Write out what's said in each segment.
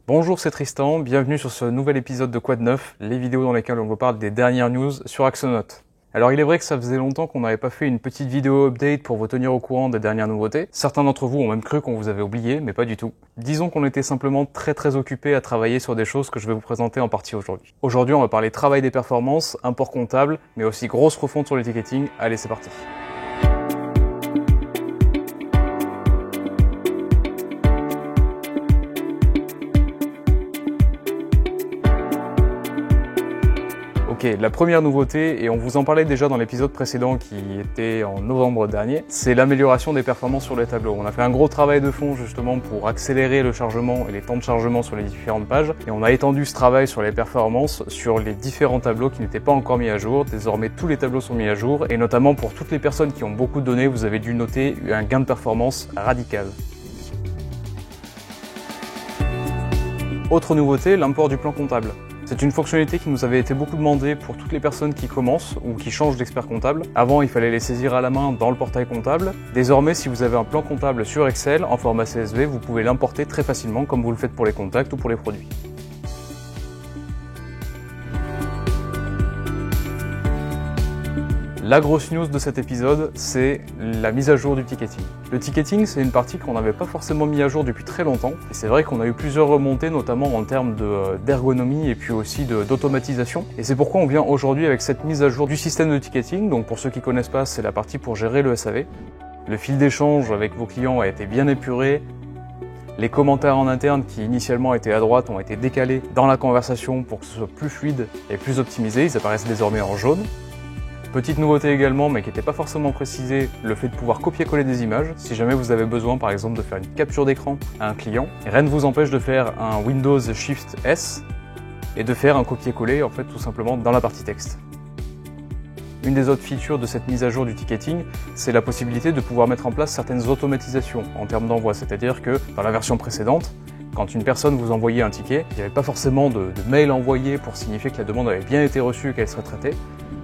Bonjour, c'est Tristan, bienvenue sur ce nouvel épisode de Quoi de neuf, les vidéos dans lesquelles on vous parle des dernières news sur Axonote. Alors il est vrai que ça faisait longtemps qu'on n'avait pas fait une petite vidéo update pour vous tenir au courant des dernières nouveautés. Certains d'entre vous ont même cru qu'on vous avait oublié, mais pas du tout. Disons qu'on était simplement très occupés à travailler sur des choses que je vais vous présenter en partie aujourd'hui. Aujourd'hui on va parler travail des performances, import comptable, mais aussi grosse refonte sur le ticketing. Allez, c'est parti. Ok, la première nouveauté, et on vous en parlait déjà dans l'épisode précédent qui était en novembre dernier, c'est l'amélioration des performances sur les tableaux. On a fait un gros travail de fond justement pour accélérer le chargement et les temps de chargement sur les différentes pages, et on a étendu ce travail sur les performances sur les différents tableaux qui n'étaient pas encore mis à jour. Désormais tous les tableaux sont mis à jour, et notamment pour toutes les personnes qui ont beaucoup de données, vous avez dû noter un gain de performance radical. Autre nouveauté, l'import du plan comptable. C'est une fonctionnalité qui nous avait été beaucoup demandée pour toutes les personnes qui commencent ou qui changent d'expert comptable. Avant, il fallait les saisir à la main dans le portail comptable. Désormais, si vous avez un plan comptable sur Excel en format CSV, vous pouvez l'importer très facilement comme vous le faites pour les contacts ou pour les produits. La grosse news de cet épisode, c'est la mise à jour du ticketing. Le ticketing, c'est une partie qu'on n'avait pas forcément mis à jour depuis très longtemps. Et c'est vrai qu'on a eu plusieurs remontées, notamment en termes d'ergonomie et puis aussi d'automatisation. Et c'est pourquoi on vient aujourd'hui avec cette mise à jour du système de ticketing. Donc pour ceux qui ne connaissent pas, c'est la partie pour gérer le SAV. Le fil d'échange avec vos clients a été bien épuré. Les commentaires en interne qui initialement étaient à droite ont été décalés dans la conversation pour que ce soit plus fluide et plus optimisé. Ils apparaissent désormais en jaune. Petite nouveauté également, mais qui n'était pas forcément précisée, le fait de pouvoir copier-coller des images. Si jamais vous avez besoin, par exemple, de faire une capture d'écran à un client, rien ne vous empêche de faire un Windows Shift S et de faire un copier-coller, en fait, tout simplement dans la partie texte. Une des autres features de cette mise à jour du ticketing, c'est la possibilité de pouvoir mettre en place certaines automatisations en termes d'envoi. C'est-à-dire que dans la version précédente, quand une personne vous envoyait un ticket, il n'y avait pas forcément de mail envoyé pour signifier que la demande avait bien été reçue et qu'elle serait traitée.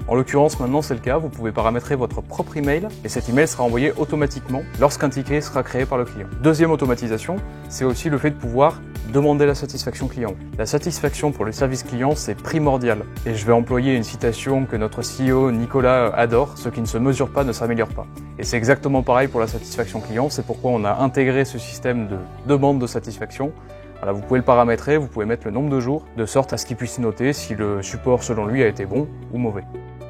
En l'occurrence, maintenant c'est le cas, vous pouvez paramétrer votre propre email et cet email sera envoyé automatiquement lorsqu'un ticket sera créé par le client. Deuxième automatisation, c'est aussi le fait de pouvoir demander la satisfaction client. La satisfaction pour le service client, c'est primordial. Et je vais employer une citation que notre CEO Nicolas adore, ce qui ne se mesure pas ne s'améliore pas. Et c'est exactement pareil pour la satisfaction client, c'est pourquoi on a intégré ce système de demande de satisfaction. Voilà, vous pouvez le paramétrer, vous pouvez mettre le nombre de jours, de sorte à ce qu'il puisse noter si le support selon lui a été bon ou mauvais.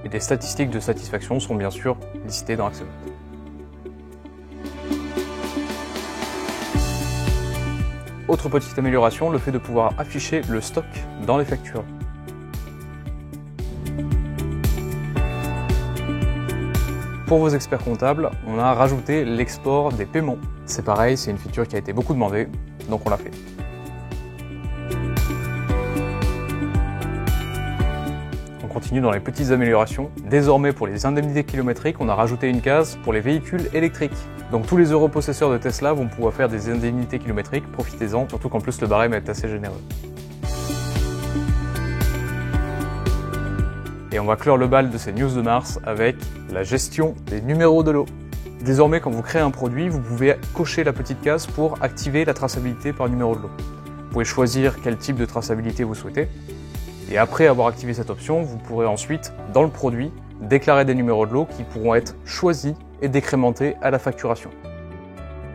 Et des statistiques de satisfaction sont bien sûr listées dans Axonote. Autre petite amélioration, le fait de pouvoir afficher le stock dans les factures. Pour vos experts comptables, on a rajouté l'export des paiements. C'est pareil, c'est une feature qui a été beaucoup demandée, donc on l'a fait. On continue dans les petites améliorations. Désormais, pour les indemnités kilométriques, on a rajouté une case pour les véhicules électriques. Donc tous les europossesseurs de Tesla vont pouvoir faire des indemnités kilométriques, profitez-en, surtout qu'en plus le barème est assez généreux. Et on va clore le bal de ces news de mars avec la gestion des numéros de lot. Désormais, quand vous créez un produit, vous pouvez cocher la petite case pour activer la traçabilité par numéro de lot. Vous pouvez choisir quel type de traçabilité vous souhaitez. Et après avoir activé cette option, vous pourrez ensuite, dans le produit, déclarer des numéros de lot qui pourront être choisis et décrémentés à la facturation.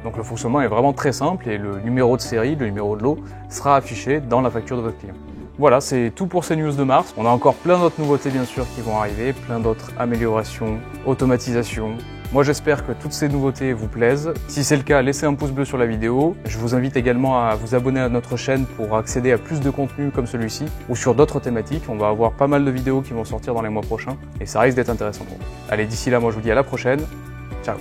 Donc le fonctionnement est vraiment très simple et le numéro de série, le numéro de lot, sera affiché dans la facture de votre client. Voilà, c'est tout pour ces news de mars. On a encore plein d'autres nouveautés bien sûr qui vont arriver, plein d'autres améliorations, automatisations. Moi j'espère que toutes ces nouveautés vous plaisent. Si c'est le cas, laissez un pouce bleu sur la vidéo. Je vous invite également à vous abonner à notre chaîne pour accéder à plus de contenu comme celui-ci ou sur d'autres thématiques. On va avoir pas mal de vidéos qui vont sortir dans les mois prochains et ça risque d'être intéressant pour vous. Allez, d'ici là, moi je vous dis à la prochaine. Ciao.